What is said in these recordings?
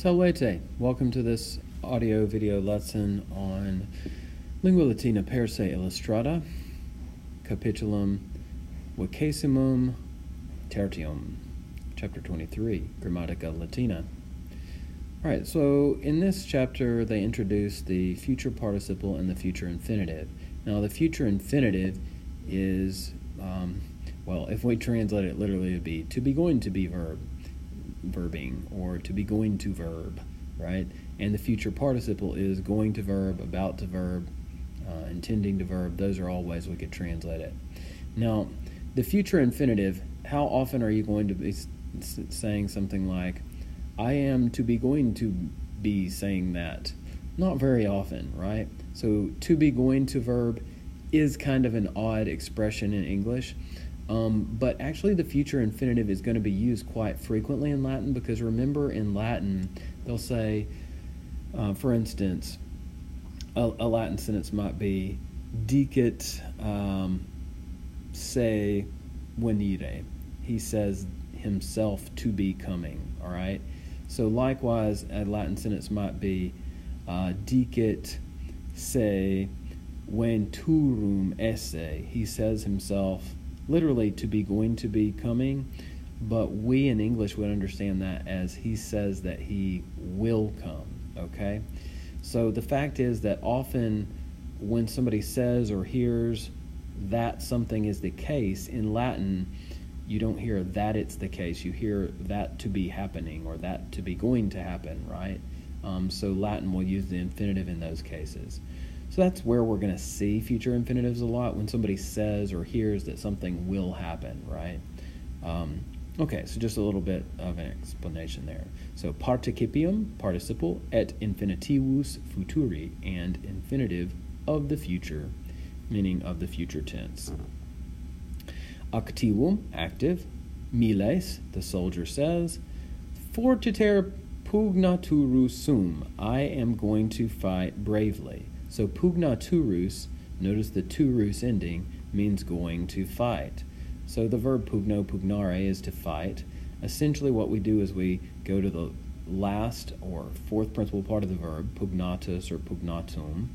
Salvete, welcome to this audio video lesson on Lingua Latina per se illustrata, Capitulum, Vicesimum, Tertium, chapter 23, Grammatica Latina. Alright, so in this chapter they introduce the future participle and the future infinitive. Now the future infinitive is, if we translate it literally, it would be to be going to be verbing, or to be going to verb, right? And the future participle is going to verb, about to verb, intending to verb. Those are all ways we could translate it. Now, the future infinitive, how often are you going to be saying something like, I am to be going to be saying that? Not very often, right? So to be going to verb is kind of an odd expression in English. But actually the future infinitive is going to be used quite frequently in Latin, because remember, in Latin they'll say, for instance, a Latin sentence might be dicit se venire. He says himself to be coming, all right? So likewise, a Latin sentence might be dicit se venturum esse. He says himself literally to be going to be coming, but we in English would understand that as he says that he will come, okay? So the fact is that often when somebody says or hears that something is the case, in Latin you don't hear that it's the case, you hear that to be happening or that to be going to happen, right? So Latin will use the infinitive in those cases. So that's where we're going to see future infinitives a lot, when somebody says or hears that something will happen, right? Okay, so just a little bit of an explanation there. So participium, participle, et infinitivus futuri, and infinitive of the future, meaning of the future tense. Activum, active. Miles, the soldier says. Fortiter pugnaturus sum, I am going to fight bravely. So pugnaturus, notice the turus ending, means going to fight. So the verb pugno, pugnare is to fight. Essentially what we do is we go to the last or fourth principal part of the verb, pugnatus or pugnatum,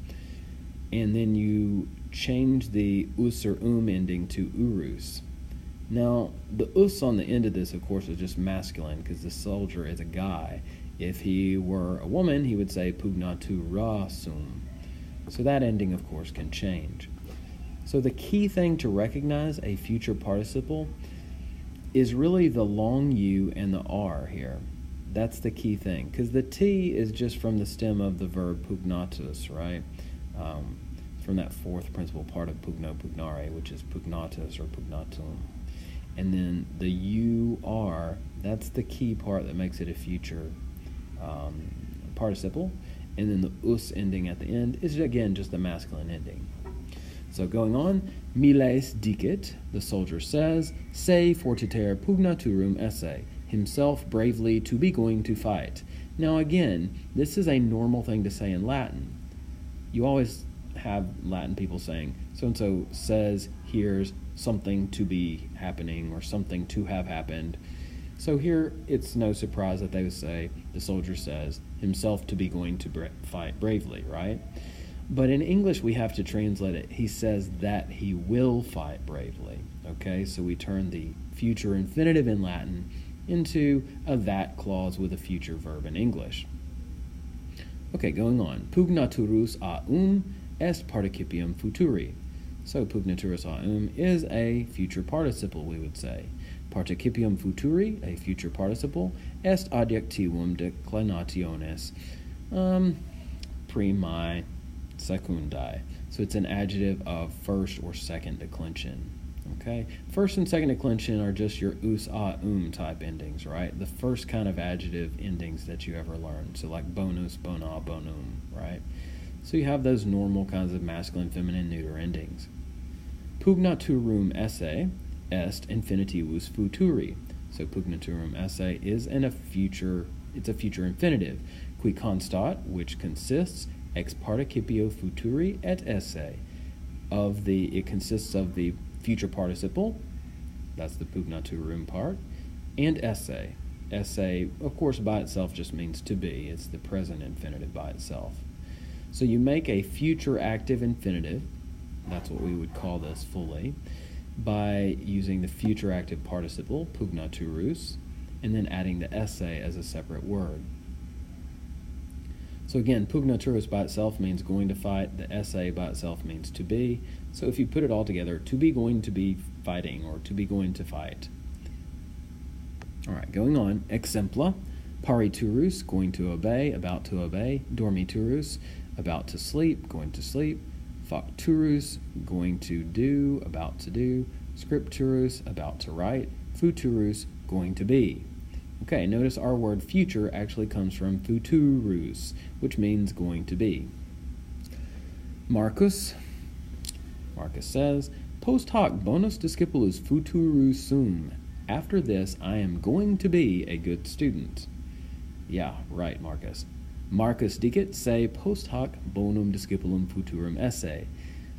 and then you change the us or ending to urus. Now, the us on the end of this, of course, is just masculine because the soldier is a guy. If he were a woman, he would say pugnaturasum. So that ending, of course, can change. So the key thing to recognize a future participle is really the long U and the R here. That's the key thing, because the T is just from the stem of the verb pugnatus, right? From that fourth principal part of pugno, pugnare, which is pugnatus or pugnatum. And then the U-R, that's the key part that makes it a future participle. And then the us ending at the end is, again, just the masculine ending. So going on, miles dicit, the soldier says, se fortiter pugnaturum esse, himself bravely to be going to fight. Now again, this is a normal thing to say in Latin. You always have Latin people saying, so-and-so says, hears something to be happening or something to have happened. So here, it's no surprise that they would say, the soldier says, himself to be going to fight bravely, right? But in English, we have to translate it. He says that he will fight bravely, okay? So we turn the future infinitive in Latin into a that clause with a future verb in English. Okay, going on. Pugnaturus aum est participium futuri. So pugnaturus aum is a future participle, we would say. Participium futuri, a future participle, est adjectivum declinationis primi secundae. So it's an adjective of first or second declension. Okay? First and second declension are just your us, type endings, right? The first kind of adjective endings that you ever learned. So like bonus, bona, bonum, right? So you have those normal kinds of masculine, feminine, neuter endings. Pugnaturum esse est infinitivus futuri. So pugnaturum esse is a future infinitive. Qui constat, which consists, ex participio futuri et esse. It consists of the future participle, that's the pugnaturum part, and esse, esse, of course, by itself just means to be. It's the present infinitive by itself. So you make a future active infinitive, that's what we would call this fully, by using the future active participle, pugnaturus, and then adding the esse as a separate word. So again, pugnaturus by itself means going to fight, the esse by itself means to be. So if you put it all together, to be going to be fighting, or to be going to fight. All right, going on, exempla, pariturus, going to obey, about to obey, dormiturus, about to sleep, going to sleep, facturus, going to do, about to do, scripturus, about to write, futurus, going to be. Okay, notice our word future actually comes from futurus, which means going to be. Marcus says, post hoc bonus discipulus futurus sum. After this, I am going to be a good student. Yeah, right, Marcus. Marcus dicit se post hoc bonum discipulum futurum esse.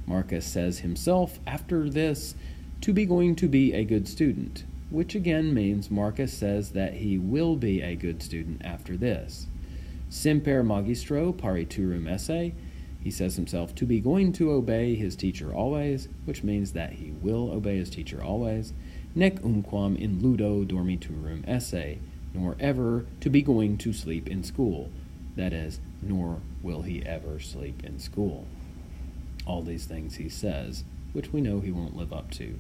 Marcus says himself, after this, to be going to be a good student, which again means Marcus says that he will be a good student after this. Semper magistro pariturum esse. He says himself to be going to obey his teacher always, which means that he will obey his teacher always. Nec umquam in ludo dormiturum esse, nor ever to be going to sleep in school. That is, nor will he ever sleep in school. All these things he says, which we know he won't live up to.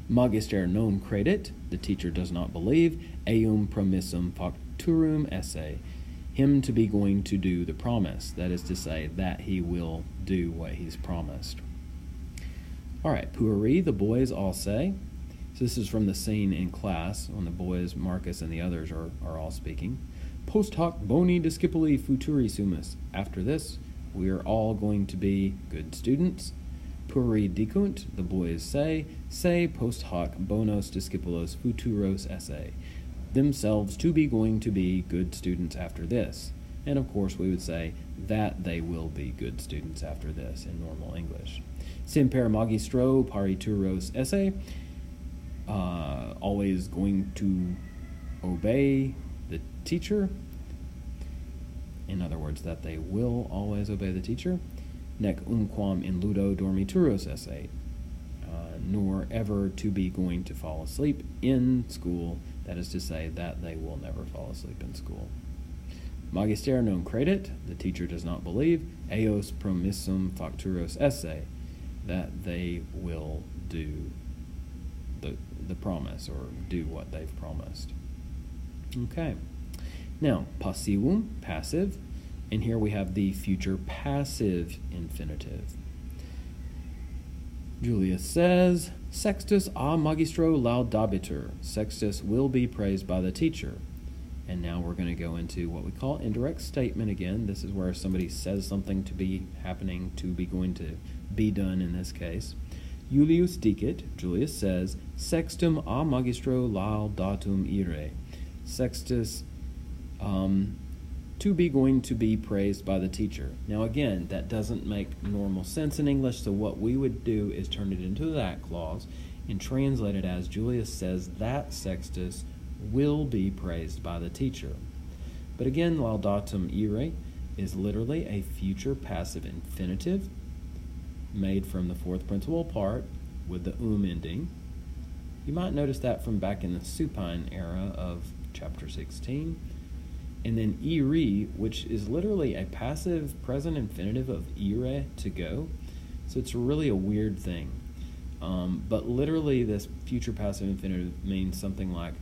Magister non credit, the teacher does not believe, eum promissum facturum esse, him to be going to do the promise, that is to say, that he will do what he's promised. All right, pueri, the boys all say. So this is from the scene in class when the boys, Marcus and the others, are all speaking. Post hoc boni discipuli futuri sumus. After this, we are all going to be good students. Pueri dicunt, the boys say post hoc bonos discipulos futuros esse. Themselves to be going to be good students after this. And of course we would say that they will be good students after this in normal English. Semper magistro parituros esse. Always going to obey the teacher. In other words, that they will always obey the teacher. Nec umquam in ludo dormituros esse. Nor ever to be going to fall asleep in school. That is to say, that they will never fall asleep in school. Magister non credit, the teacher does not believe. Eos promissum facturos esse, that they will do the promise, or do what they've promised. Okay. Now, passivum, passive, and here we have the future passive infinitive. Julius says, Sextus a magistro laudabitur. Sextus will be praised by the teacher. And now we're going to go into what we call indirect statement again. This is where somebody says something to be happening, to be going to be done in this case. Julius dicit, Julius says, Sextum a magistro laudatum ire. Sextus, to be going to be praised by the teacher. Now again, that doesn't make normal sense in English, so what we would do is turn it into that clause and translate it as Julius says that Sextus will be praised by the teacher. But again, laudatum ire is literally a future passive infinitive made from the fourth principal part with the ending. You might notice that from back in the supine era of chapter 16. And then ire, which is literally a passive present infinitive of ire, to go. So it's really a weird thing. But literally this future passive infinitive means something like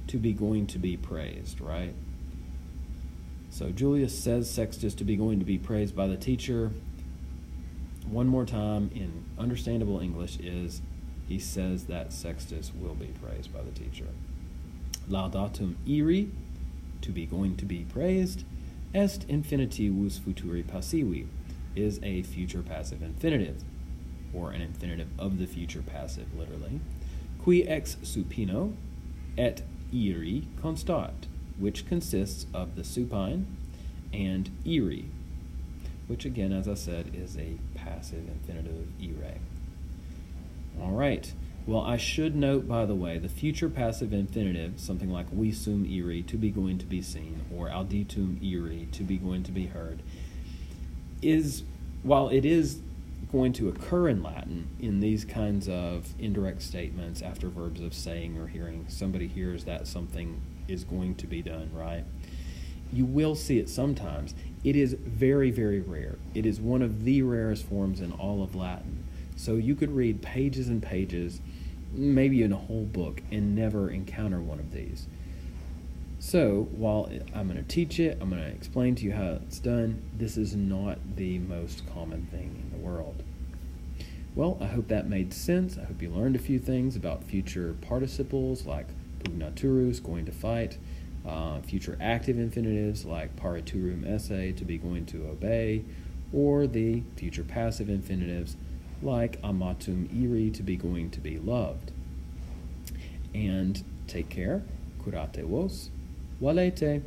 to be going to be praised, right? So Julius says Sextus to be going to be praised by the teacher. One more time in understandable English is he says that Sextus will be praised by the teacher. Laudatum ire, to be going to be praised. Est infinitivus futuri passivi, is a future passive infinitive, or an infinitive of the future passive, literally. Qui ex supino et ire constat, which consists of the supine and ire, which again, as I said, is a passive infinitive of ire. All right, Well, I should note, by the way, the future passive infinitive, something like visum iri, to be going to be seen, or auditum iri, to be going to be heard, is, while it is going to occur in Latin in these kinds of indirect statements after verbs of saying or hearing, somebody hears that something is going to be done, right? You will see it sometimes. It is very, very rare. It is one of the rarest forms in all of Latin. So you could read pages and pages, maybe in a whole book, and never encounter one of these. So while I'm going to teach it, I'm going to explain to you how it's done, this is not the most common thing in the world. Well, I hope that made sense. I hope you learned a few things about future participles like pugnaturus, going to fight, future active infinitives like pariturum esse, to be going to obey, or the future passive infinitives like amatum iri, to be going to be loved. And take care. Curate vos. Valete.